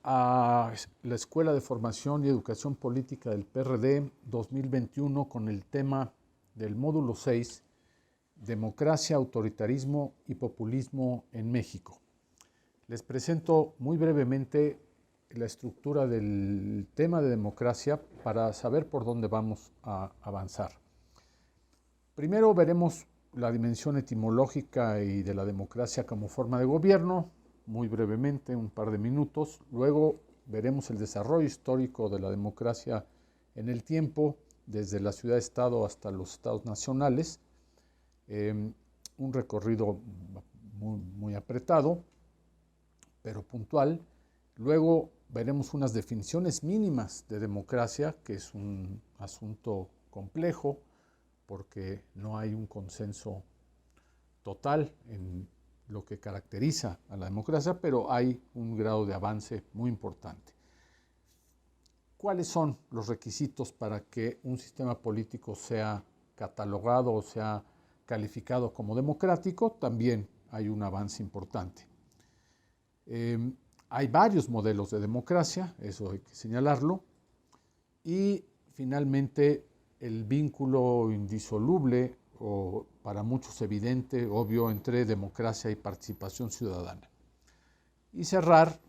a la Escuela de Formación y Educación Política del PRD 2021 con el tema del módulo 6, Democracia, Autoritarismo y Populismo en México. Les presento muy brevemente la estructura del tema de democracia para saber por dónde vamos a avanzar. Primero veremos la dimensión etimológica y de la democracia como forma de gobierno, muy brevemente, un par de minutos. Luego veremos el desarrollo histórico de la democracia en el tiempo, desde la ciudad-estado hasta los estados nacionales. Un recorrido muy apretado, pero puntual. Luego veremos unas definiciones mínimas de democracia, que es un asunto complejo, porque no hay un consenso total en lo que caracteriza a la democracia, pero hay un grado de avance muy importante. ¿Cuáles son los requisitos para que un sistema político sea catalogado o sea calificado como democrático? También hay un avance importante. Hay varios modelos de democracia, eso hay que señalarlo, y finalmente el vínculo indisoluble o para muchos evidente, obvio, entre democracia y participación ciudadana. Y cerrar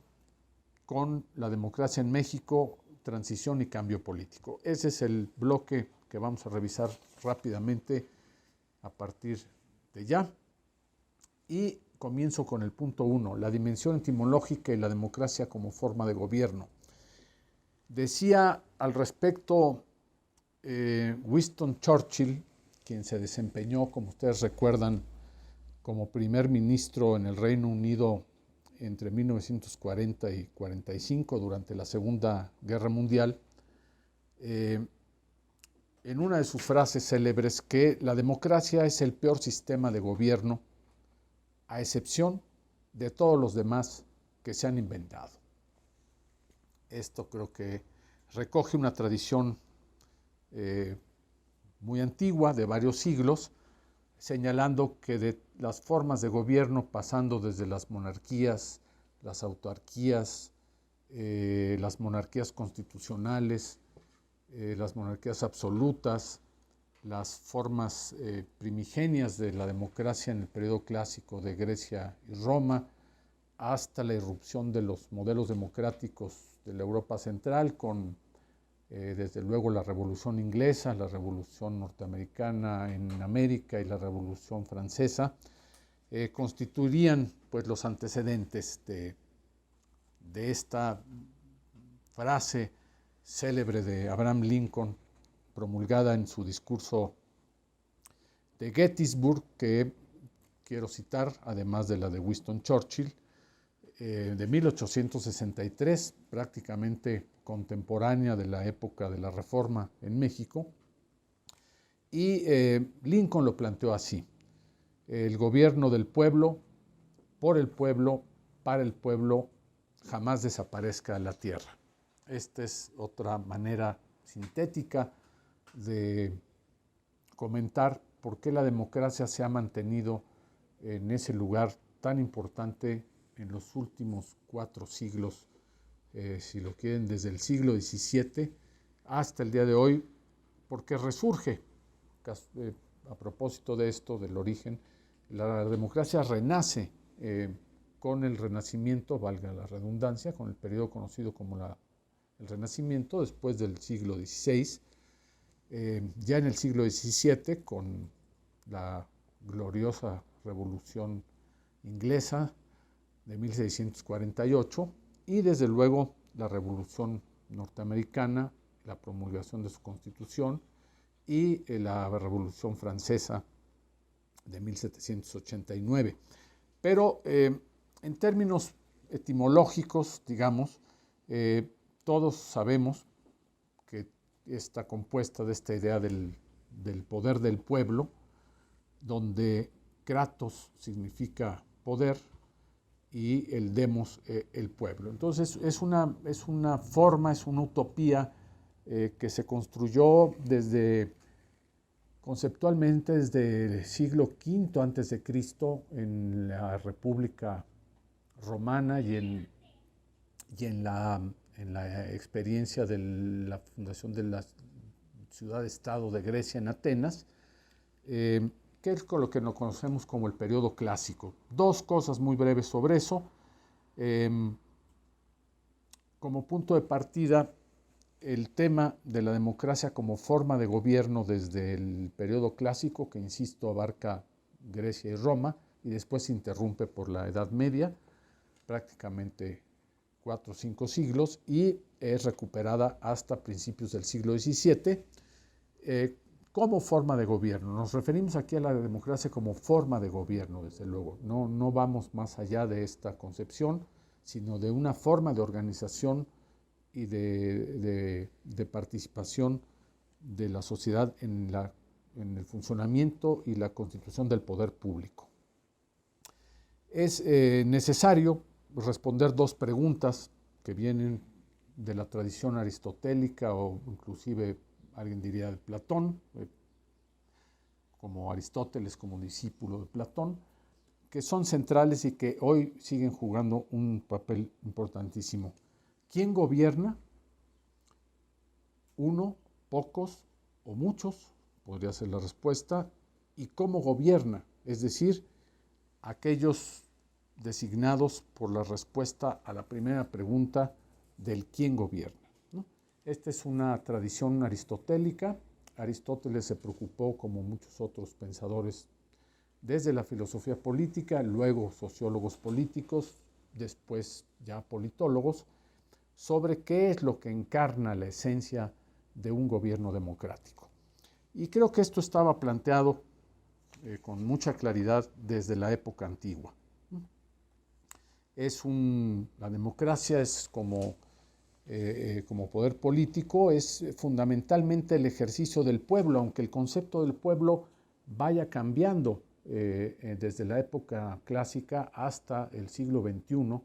con la democracia en México, transición y cambio político. Ese es el bloque que vamos a revisar rápidamente a partir de ya. Y comienzo con el punto 1, la dimensión etimológica y la democracia como forma de gobierno. Decía al respecto Winston Churchill, quien se desempeñó, como ustedes recuerdan, como primer ministro en el Reino Unido entre 1940 y 45 durante la Segunda Guerra Mundial, en una de sus frases célebres, que la democracia es el peor sistema de gobierno, a excepción de todos los demás que se han inventado. Esto creo que recoge una tradición muy antigua, de varios siglos, señalando que de las formas de gobierno, pasando desde las monarquías, las autarquías, las monarquías constitucionales, las monarquías absolutas, las formas primigenias de la democracia en el periodo clásico de Grecia y Roma, hasta la irrupción de los modelos democráticos de la Europa central, con desde luego la Revolución Inglesa, la Revolución Norteamericana en América y la Revolución Francesa, constituirían pues los antecedentes de esta frase célebre de Abraham Lincoln, promulgada en su discurso de Gettysburg, que quiero citar, además de la de Winston Churchill, de 1863, prácticamente contemporánea de la época de la Reforma en México. Y Lincoln lo planteó así: el gobierno del pueblo, por el pueblo, para el pueblo, jamás desaparezca de la tierra. Esta es otra manera sintética de comentar por qué la democracia se ha mantenido en ese lugar tan importante en los últimos 4 siglos, si lo quieren, desde el siglo XVII hasta el día de hoy, porque resurge, a propósito de esto, del origen, la democracia renace con el Renacimiento, valga la redundancia, con el periodo conocido como el Renacimiento, después del siglo XVI, ya en el siglo XVII, con la gloriosa Revolución Inglesa de 1648, y desde luego la Revolución Norteamericana, la promulgación de su Constitución, y la Revolución Francesa de 1789. Pero en términos etimológicos, digamos, todos sabemos que está compuesta de esta idea del poder del pueblo, donde kratos significa poder y el demos, el pueblo. Entonces es una forma, es una utopía que se construyó conceptualmente desde el siglo V antes de Cristo en la República Romana y y en la experiencia de la fundación de la ciudad-estado de Grecia en Atenas, que es con lo que nos conocemos como el periodo clásico. Dos cosas muy breves sobre eso. Como punto de partida, el tema de la democracia como forma de gobierno desde el periodo clásico, que insisto abarca Grecia y Roma, y después se interrumpe por la Edad Media, prácticamente 4 o 5 siglos, y es recuperada hasta principios del siglo XVII como forma de gobierno. Nos referimos aquí a la democracia como forma de gobierno, desde luego. No vamos más allá de esta concepción, sino de una forma de organización y de participación de la sociedad en el funcionamiento y la constitución del poder público. Es necesario responder dos preguntas que vienen de la tradición aristotélica o inclusive alguien diría de Platón, como Aristóteles como discípulo de Platón, que son centrales y que hoy siguen jugando un papel importantísimo. ¿Quién gobierna? ¿Uno, pocos o muchos? Podría ser la respuesta. ¿Y cómo gobierna? Es decir, aquellos designados por la respuesta a la primera pregunta del quién gobierna, ¿no? Esta es una tradición aristotélica. Aristóteles se preocupó, como muchos otros pensadores, desde la filosofía política, luego sociólogos políticos, después ya politólogos, sobre qué es lo que encarna la esencia de un gobierno democrático. Y creo que esto estaba planteado con mucha claridad desde la época antigua. La democracia es como poder político, es fundamentalmente el ejercicio del pueblo, aunque el concepto del pueblo vaya cambiando desde la época clásica hasta el siglo XXI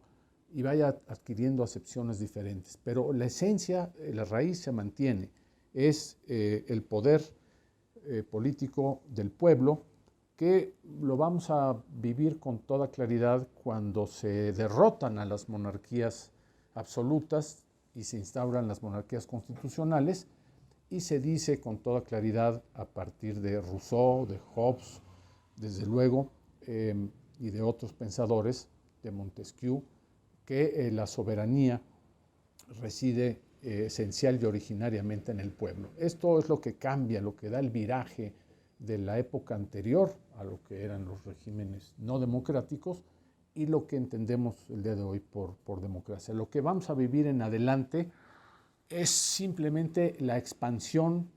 y vaya adquiriendo acepciones diferentes. Pero la esencia, la raíz se mantiene, es el poder político del pueblo, que lo vamos a vivir con toda claridad cuando se derrotan a las monarquías absolutas y se instauran las monarquías constitucionales, y se dice con toda claridad a partir de Rousseau, de Hobbes, desde luego, y de otros pensadores, de Montesquieu, que la soberanía reside esencial y originariamente en el pueblo. Esto es lo que cambia, lo que da el viraje de la época anterior a lo que eran los regímenes no democráticos y lo que entendemos el día de hoy por democracia. Lo que vamos a vivir en adelante es simplemente la expansión,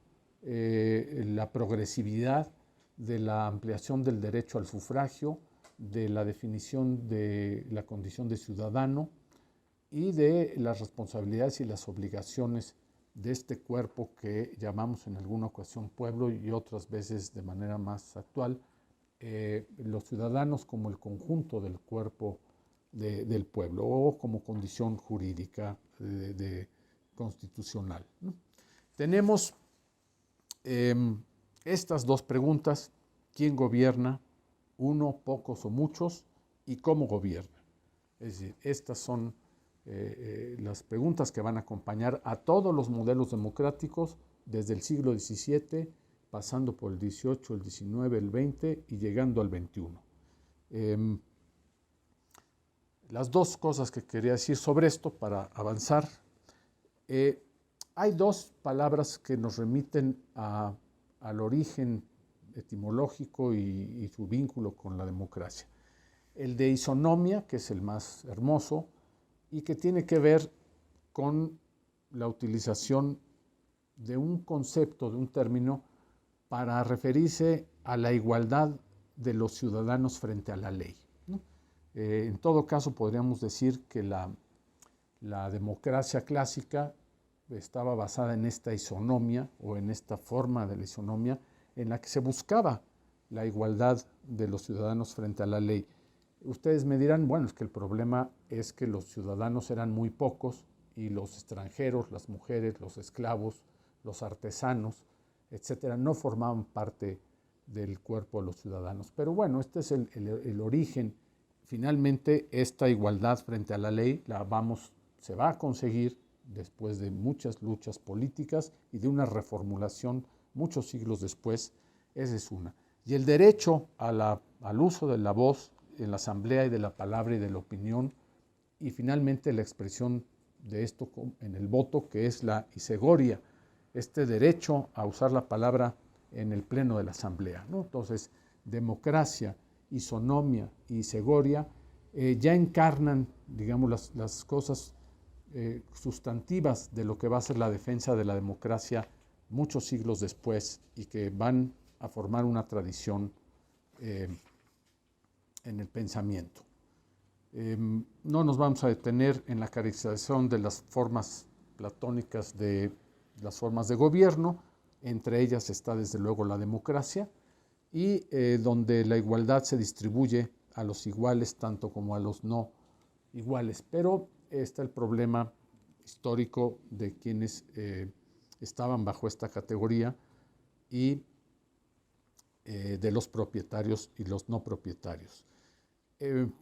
la progresividad de la ampliación del derecho al sufragio, de la definición de la condición de ciudadano y de las responsabilidades y las obligaciones de este cuerpo que llamamos en alguna ocasión pueblo y otras veces de manera más actual los ciudadanos como el conjunto del cuerpo del pueblo o como condición jurídica constitucional, ¿no? Tenemos estas dos preguntas: ¿quién gobierna? Uno, pocos o muchos, y cómo gobierna. Es decir, estas son las preguntas que van a acompañar a todos los modelos democráticos desde el siglo XVII, pasando por el XVIII, el XIX, el XX y llegando al XXI. Las dos cosas que quería decir sobre esto para avanzar. Hay dos palabras que nos remiten al origen etimológico y su vínculo con la democracia. El de isonomia, que es el más hermoso, y que tiene que ver con la utilización de un concepto, de un término, para referirse a la igualdad de los ciudadanos frente a la ley, ¿no? En todo caso, podríamos decir que la democracia clásica estaba basada en esta isonomia o en esta forma de la isonomia en la que se buscaba la igualdad de los ciudadanos frente a la ley. Ustedes me dirán, bueno, es que el problema es que los ciudadanos eran muy pocos y los extranjeros, las mujeres, los esclavos, los artesanos, etcétera, no formaban parte del cuerpo de los ciudadanos. Pero bueno, este es el origen. Finalmente, esta igualdad frente a la ley la vamos se va a conseguir después de muchas luchas políticas y de una reformulación muchos siglos después. Esa es una. Y el derecho al uso de la voz en la asamblea y de la palabra y de la opinión, y finalmente la expresión de esto en el voto, que es la isegoria, este derecho a usar la palabra en el pleno de la asamblea, ¿no? Entonces, democracia, isonomia y isegoria ya encarnan, digamos, las cosas sustantivas de lo que va a ser la defensa de la democracia muchos siglos después y que van a formar una tradición en el pensamiento. No nos vamos a detener en la caracterización de las formas platónicas de las formas de gobierno, entre ellas está desde luego la democracia, y donde la igualdad se distribuye a los iguales tanto como a los no iguales. Pero está el problema histórico de quienes estaban bajo esta categoría y de los propietarios y los no propietarios.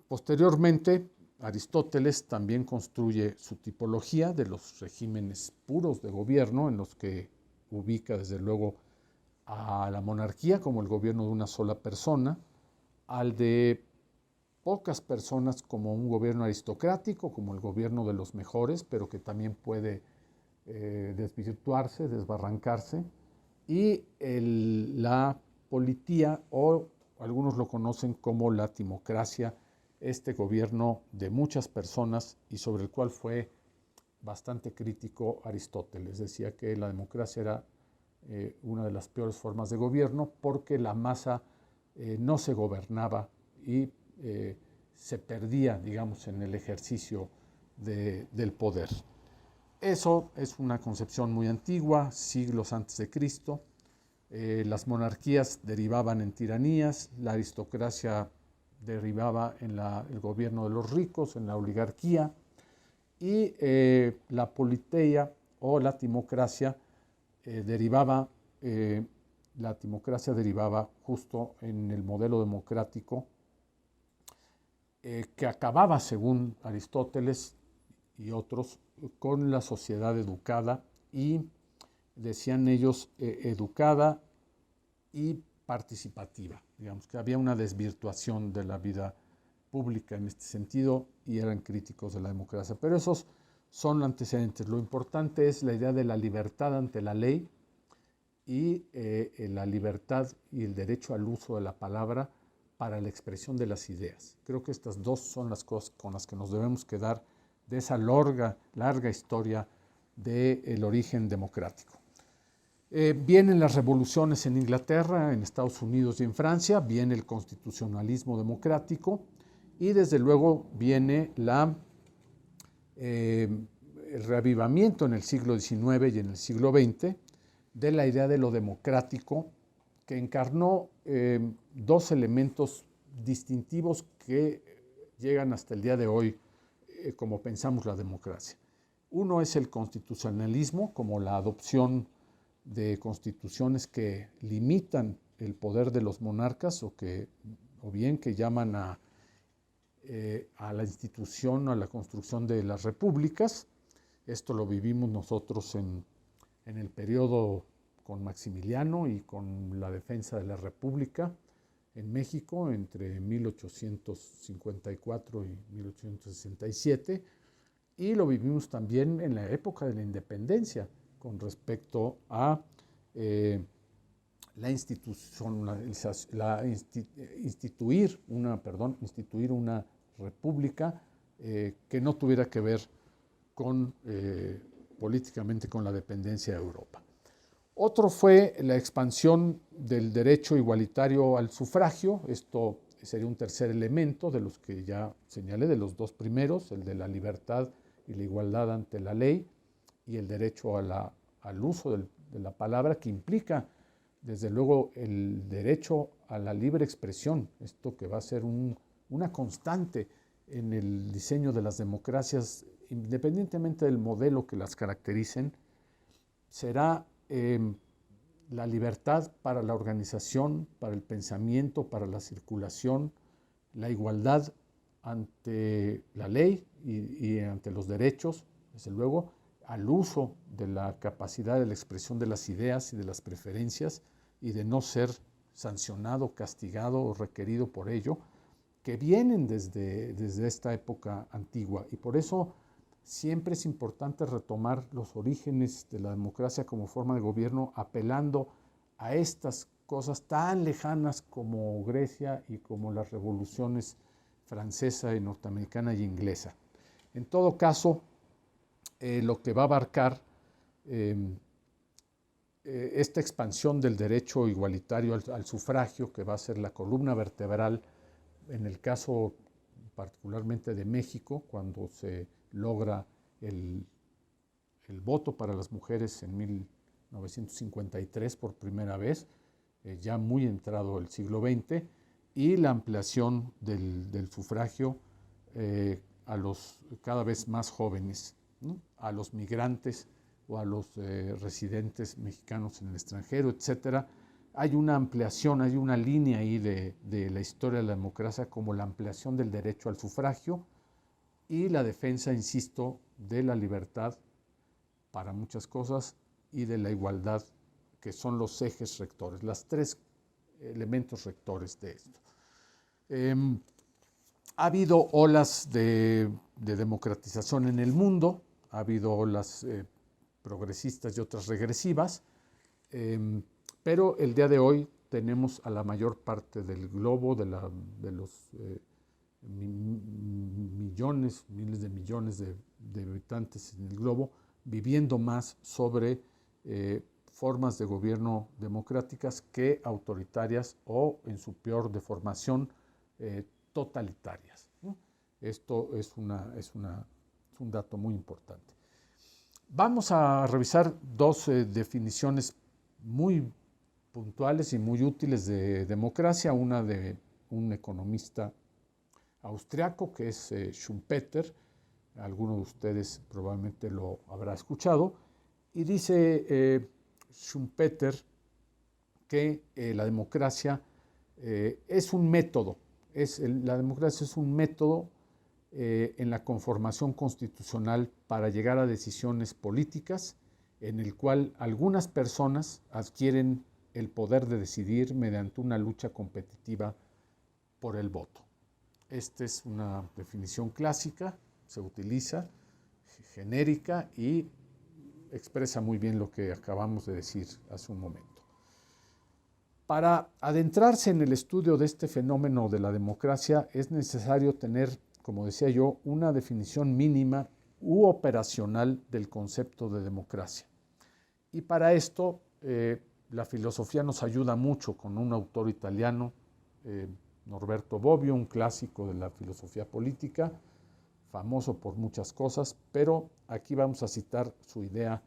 Posteriormente, Aristóteles también construye su tipología de los regímenes puros de gobierno, en los que ubica desde luego a la monarquía como el gobierno de una sola persona, al de pocas personas como un gobierno aristocrático, como el gobierno de los mejores, pero que también puede desvirtuarse, desbarrancarse, y la politía, o algunos lo conocen como la timocracia, este gobierno de muchas personas y sobre el cual fue bastante crítico Aristóteles. Decía que la democracia era una de las peores formas de gobierno porque la masa no se gobernaba y se perdía, digamos, en el ejercicio del poder. Eso es una concepción muy antigua, siglos antes de Cristo. Las monarquías derivaban en tiranías, la aristocracia derivaba en el gobierno de los ricos, en la oligarquía, y la politeia o la timocracia derivaba justo en el modelo democrático que acababa, según Aristóteles y otros, con la sociedad educada y, decían ellos, educada y participativa. Digamos que había una desvirtuación de la vida pública en este sentido y eran críticos de la democracia. Pero esos son antecedentes. Lo importante es la idea de la libertad ante la ley y la libertad y el derecho al uso de la palabra para la expresión de las ideas. Creo que estas dos son las cosas con las que nos debemos quedar de esa larga historia del origen democrático. Vienen las revoluciones en Inglaterra, en Estados Unidos y en Francia, viene el constitucionalismo democrático y desde luego viene el reavivamiento en el siglo XIX y en el siglo XX de la idea de lo democrático, que encarnó dos elementos distintivos que llegan hasta el día de hoy como pensamos la democracia. Uno es el constitucionalismo, como la adopción de constituciones que limitan el poder de los monarcas o bien que llaman a la institución, a la construcción de las repúblicas. Esto lo vivimos nosotros en el periodo con Maximiliano y con la defensa de la República en México entre 1854 y 1867, y lo vivimos también en la época de la independencia con respecto a instituir una república que no tuviera que ver políticamente con la dependencia de Europa. Otro fue la expansión del derecho igualitario al sufragio. Esto sería un tercer elemento de los que ya señalé, de los dos primeros, el de la libertad y la igualdad ante la ley y el derecho al uso de la palabra, que implica desde luego el derecho a la libre expresión, esto que va a ser una constante en el diseño de las democracias, independientemente del modelo que las caractericen, será la libertad para la organización, para el pensamiento, para la circulación, la igualdad ante la ley y ante los derechos, desde luego, al uso de la capacidad de la expresión de las ideas y de las preferencias y de no ser sancionado, castigado o requerido por ello, que vienen desde esta época antigua. Y por eso siempre es importante retomar los orígenes de la democracia como forma de gobierno, apelando a estas cosas tan lejanas como Grecia y como las revoluciones francesa y norteamericana y inglesa. En todo caso, lo que va a abarcar esta expansión del derecho igualitario al sufragio, que va a ser la columna vertebral en el caso particularmente de México, cuando se logra el voto para las mujeres en 1953 por primera vez, ya muy entrado el siglo XX, y la ampliación del sufragio a los cada vez más jóvenes, ¿no? A los migrantes o a los residentes mexicanos en el extranjero, etcétera. Hay una ampliación, hay una línea ahí de la historia de la democracia como la ampliación del derecho al sufragio y la defensa, insisto, de la libertad para muchas cosas y de la igualdad, que son los ejes rectores, los tres elementos rectores de esto. Ha habido olas de democratización en el mundo, ha habido olas progresistas y otras regresivas, pero el día de hoy tenemos a la mayor parte del globo, de los millones, miles de millones de habitantes en el globo, viviendo más sobre formas de gobierno democráticas que autoritarias o, en su peor deformación, totalitarias, ¿no? Esto es un dato muy importante. Vamos a revisar dos definiciones muy puntuales y muy útiles de democracia, una de un economista austriaco que es Schumpeter, alguno de ustedes probablemente lo habrá escuchado, y dice Schumpeter que la democracia es un método, la democracia es un método en la conformación constitucional para llegar a decisiones políticas, en el cual algunas personas adquieren el poder de decidir mediante una lucha competitiva por el voto. Esta es una definición clásica, se utiliza, genérica y expresa muy bien lo que acabamos de decir hace un momento. Para adentrarse en el estudio de este fenómeno de la democracia es necesario tener, como decía yo, una definición mínima u operacional del concepto de democracia. Y para esto la filosofía nos ayuda mucho con un autor italiano, Norberto Bobbio, un clásico de la filosofía política, famoso por muchas cosas, pero aquí vamos a citar su idea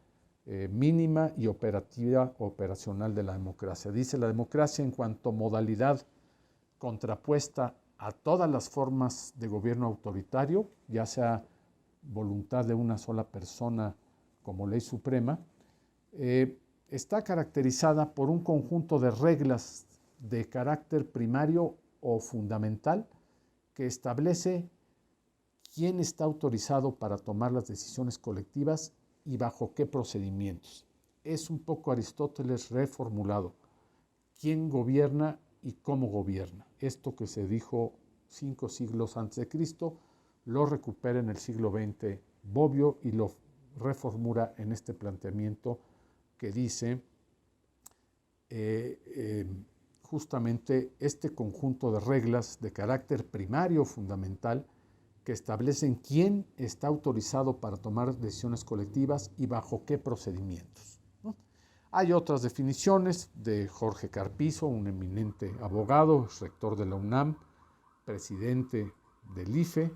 mínima y operacional de la democracia. Dice: la democracia en cuanto modalidad contrapuesta a todas las formas de gobierno autoritario, ya sea voluntad de una sola persona como ley suprema, está caracterizada por un conjunto de reglas de carácter primario o fundamental que establece quién está autorizado para tomar las decisiones colectivas y bajo qué procedimientos. Es un poco Aristóteles reformulado. ¿Quién gobierna y cómo gobierna? Esto que se dijo 5 siglos antes de Cristo, lo recupera en el siglo XX Bobbio y lo reformula en este planteamiento que dice justamente este conjunto de reglas de carácter primario o fundamental que establecen quién está autorizado para tomar decisiones colectivas y bajo qué procedimientos, ¿no? Hay otras definiciones de Jorge Carpizo, un eminente abogado, rector de la UNAM, presidente del IFE,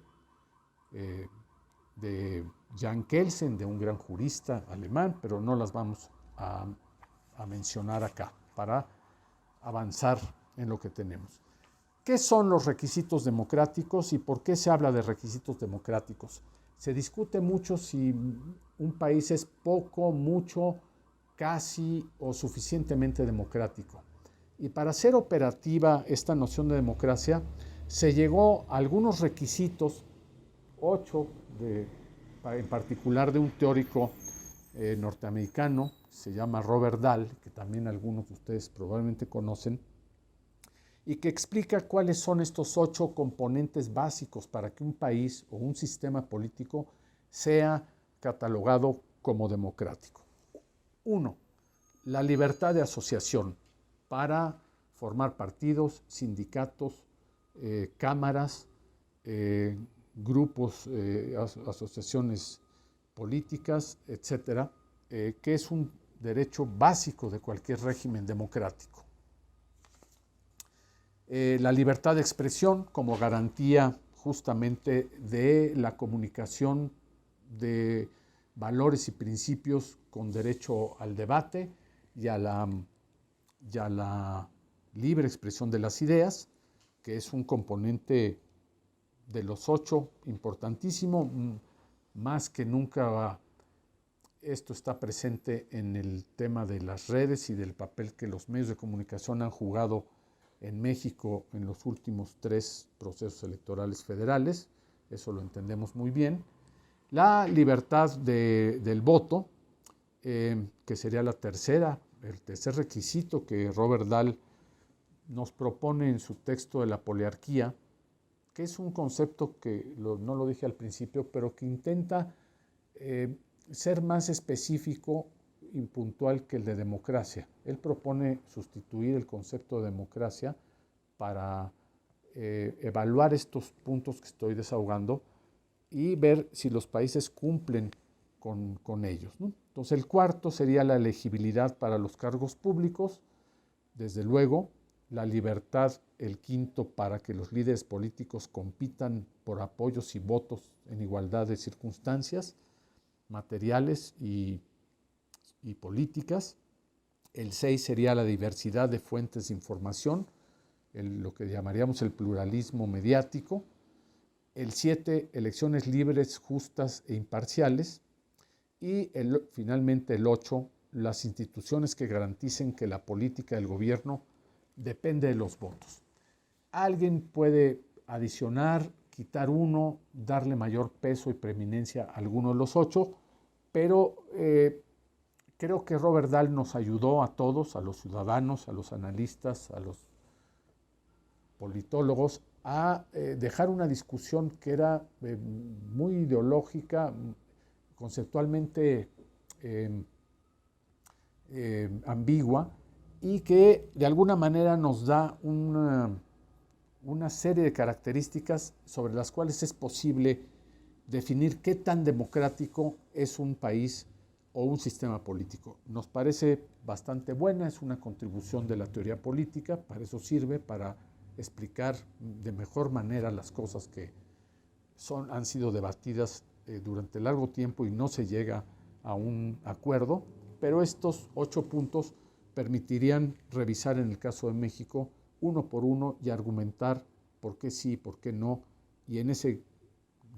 de Jan Kelsen, de un gran jurista alemán, pero no las vamos a mencionar acá para avanzar en lo que tenemos. ¿Qué son los requisitos democráticos y por qué se habla de requisitos democráticos? Se discute mucho si un país es poco, mucho, casi o suficientemente democrático. Y para hacer operativa esta noción de democracia, se llegó a algunos requisitos, 8 en particular de un teórico norteamericano, se llama Robert Dahl, que también algunos de ustedes probablemente conocen, y que explica cuáles son estos 8 componentes básicos para que un país o un sistema político sea catalogado como democrático. 1. La libertad de asociación para formar partidos, sindicatos, cámaras, grupos, asociaciones políticas, etcétera, que es un derecho básico de cualquier régimen democrático. La libertad de expresión como garantía justamente de la comunicación de valores y principios con derecho al debate y a la libre expresión de las ideas, que es un componente de los 8 importantísimo. Más que nunca esto está presente en el tema de las redes y del papel que los medios de comunicación han jugado en México en los últimos 3 procesos electorales federales. Eso lo entendemos muy bien. La libertad del voto, que sería el tercer requisito que Robert Dahl nos propone en su texto de la poliarquía, que es un concepto que no lo dije al principio, pero que intenta ser más específico y puntual que el de democracia. Él propone sustituir el concepto de democracia para evaluar estos puntos que estoy desahogando y ver si los países cumplen con ellos, ¿no? Entonces el cuarto sería la elegibilidad para los cargos públicos, desde luego, la libertad, el quinto, para que los líderes políticos compitan por apoyos y votos en igualdad de circunstancias materiales y políticas. El 6 sería la diversidad de fuentes de información, lo que llamaríamos el pluralismo mediático. El 7, elecciones libres, justas e imparciales. Y finalmente el 8, las instituciones que garanticen que la política del gobierno depende de los votos. Alguien puede adicionar, quitar uno, darle mayor peso y preeminencia a alguno de los 8, pero creo que Robert Dahl nos ayudó a todos, a los ciudadanos, a los analistas, a los politólogos, a dejar una discusión que era muy ideológica, conceptualmente ambigua, y que de alguna manera nos da una serie de características sobre las cuales es posible definir qué tan democrático es un país o un sistema político. Nos parece bastante buena, es una contribución de la teoría política, para eso sirve, para explicar de mejor manera las cosas que han sido debatidas durante largo tiempo y no se llega a un acuerdo, pero estos 8 puntos permitirían revisar en el caso de México uno por uno y argumentar por qué sí, por qué no, y en ese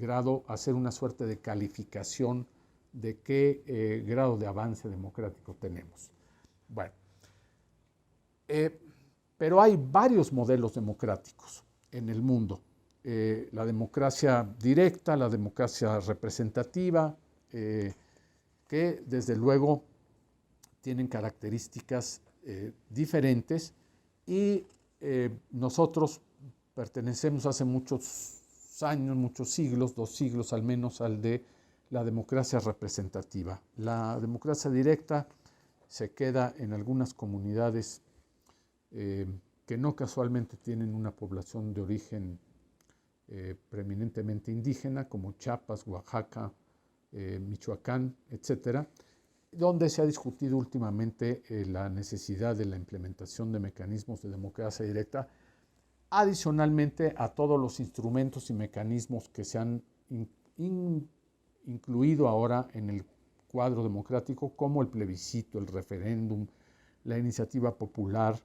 grado hacer una suerte de calificación de qué grado de avance democrático tenemos. Bueno, pero hay varios modelos democráticos en el mundo. La democracia directa, la democracia representativa, que desde luego tienen características diferentes, y nosotros pertenecemos hace muchos años, muchos siglos, 2 siglos al menos, al de la democracia representativa. La democracia directa se queda en algunas comunidades que no casualmente tienen una población de origen preeminentemente indígena, como Chiapas, Oaxaca, Michoacán, etcétera, donde se ha discutido últimamente la necesidad de la implementación de mecanismos de democracia directa, adicionalmente a todos los instrumentos y mecanismos que se han incluido ahora en el cuadro democrático, como el plebiscito, el referéndum, la iniciativa popular,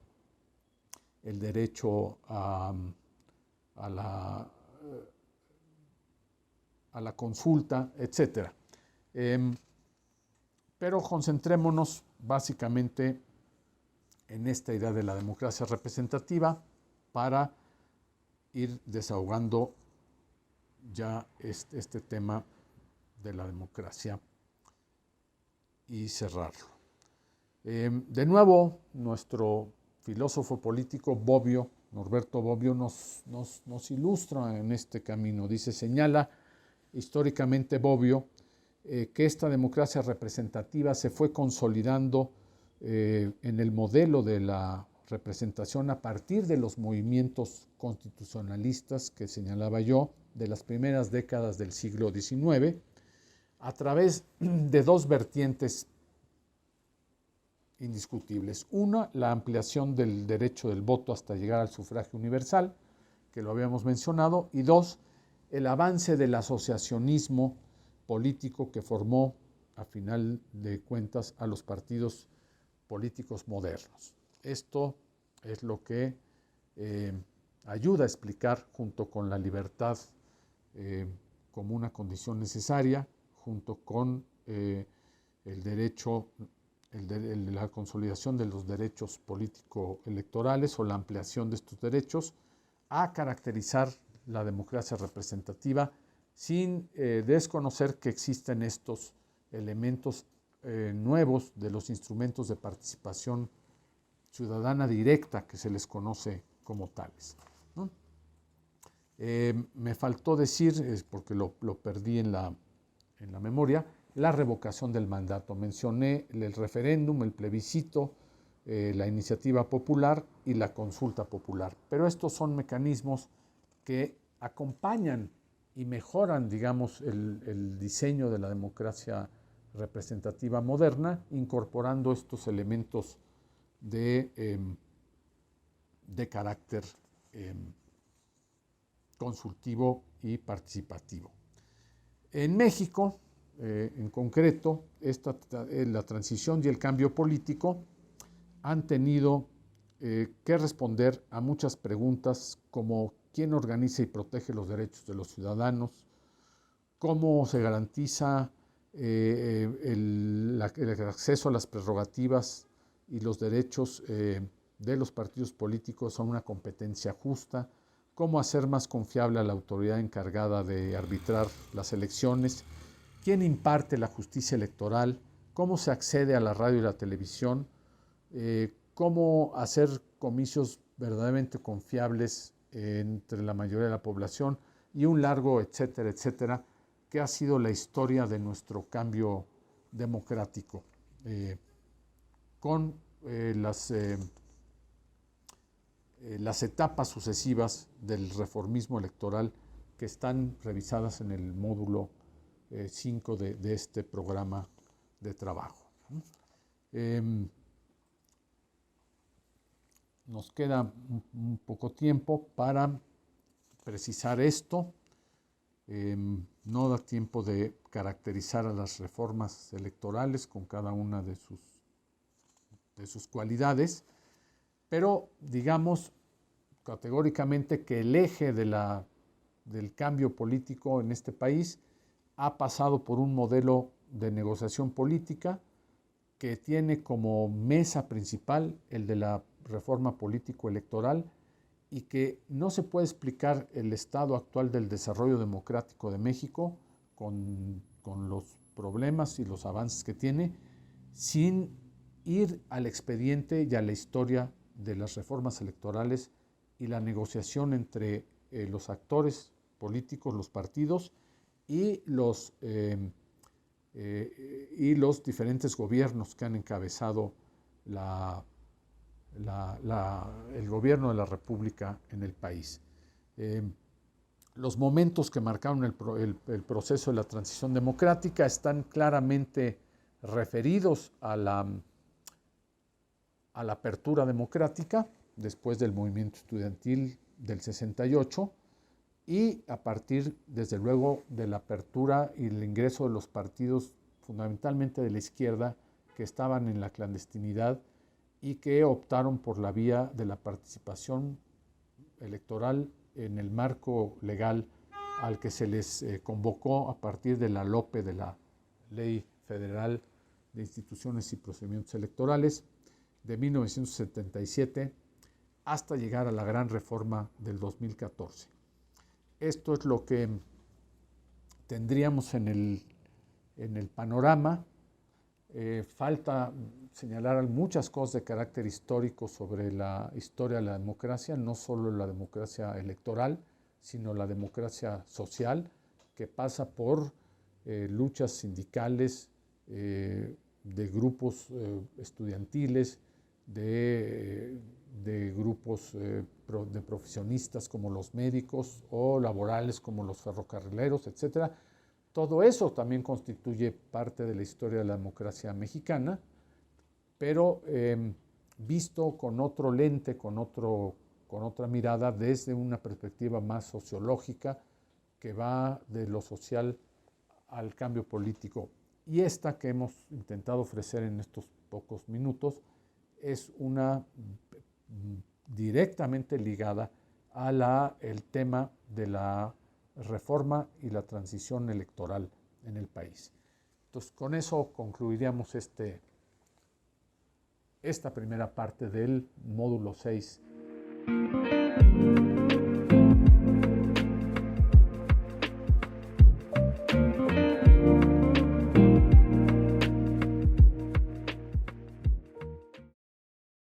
el derecho a la consulta, etcétera. Pero concentrémonos básicamente en esta idea de la democracia representativa para ir desahogando ya este tema de la democracia y cerrarlo. De nuevo, nuestro filósofo político Bobbio, Norberto Bobbio, nos ilustra en este camino. Señala históricamente Bobbio que esta democracia representativa se fue consolidando en el modelo de la representación a partir de los movimientos constitucionalistas que señalaba yo de las primeras décadas del siglo XIX, a través de dos vertientes indiscutibles. Una, la ampliación del derecho del voto hasta llegar al sufragio universal, que lo habíamos mencionado, y dos, el avance del asociacionismo político que formó, a final de cuentas, a los partidos políticos modernos. Esto es lo que ayuda a explicar, junto con la libertad como una condición necesaria, junto con el derecho, la consolidación de los derechos político-electorales o la ampliación de estos derechos, a caracterizar la democracia representativa sin desconocer que existen estos elementos nuevos de los instrumentos de participación ciudadana directa que se les conoce como tales, ¿no? Me faltó decir, porque lo perdí en la memoria, la revocación del mandato. Mencioné el referéndum, el plebiscito, la iniciativa popular y la consulta popular. Pero estos son mecanismos que acompañan y mejoran, digamos, el diseño de la democracia representativa moderna, incorporando estos elementos de carácter consultivo y participativo. En México, en concreto, la transición y el cambio político han tenido que responder a muchas preguntas como quién organiza y protege los derechos de los ciudadanos, cómo se garantiza el acceso a las prerrogativas y los derechos de los partidos políticos a una competencia justa, cómo hacer más confiable a la autoridad encargada de arbitrar las elecciones, quién imparte la justicia electoral, cómo se accede a la radio y la televisión, cómo hacer comicios verdaderamente confiables entre la mayoría de la población y un largo etcétera, etcétera, que ha sido la historia de nuestro cambio democrático, con las etapas sucesivas del reformismo electoral que están revisadas en el módulo 5 de este programa de trabajo. Nos queda un poco tiempo para precisar esto. No da tiempo de caracterizar a las reformas electorales con cada una de sus cualidades, pero digamos categóricamente que el eje del cambio político en este país ha pasado por un modelo de negociación política que tiene como mesa principal el de la reforma político-electoral y que no se puede explicar el estado actual del desarrollo democrático de México con los problemas y los avances que tiene sin ir al expediente y a la historia de las reformas electorales y la negociación entre los actores políticos, los partidos y los diferentes gobiernos que han encabezado el gobierno de la República en el país. Los momentos que marcaron el proceso de la transición democrática están claramente referidos a la apertura democrática después del movimiento estudiantil del 68 y a partir, desde luego, de la apertura y el ingreso de los partidos fundamentalmente de la izquierda que estaban en la clandestinidad y que optaron por la vía de la participación electoral en el marco legal al que se les convocó a partir de la LOPE, de la Ley Federal de Instituciones y Procedimientos Electorales de 1977, hasta llegar a la gran reforma del 2014. Esto es lo que tendríamos en el en el panorama. Falta señalar muchas cosas de carácter histórico sobre la historia de la democracia, no solo la democracia electoral, sino la democracia social, que pasa por luchas sindicales, de grupos estudiantiles, de grupos de profesionistas como los médicos o laborales como los ferrocarrileros, etcétera. Todo eso también constituye parte de la historia de la democracia mexicana, pero visto con otro lente, con otra mirada, desde una perspectiva más sociológica que va de lo social al cambio político. Y esta que hemos intentado ofrecer en estos pocos minutos es una directamente ligada a el tema de la reforma y la transición electoral en el país. Entonces, con eso concluiríamos esta primera parte del módulo 6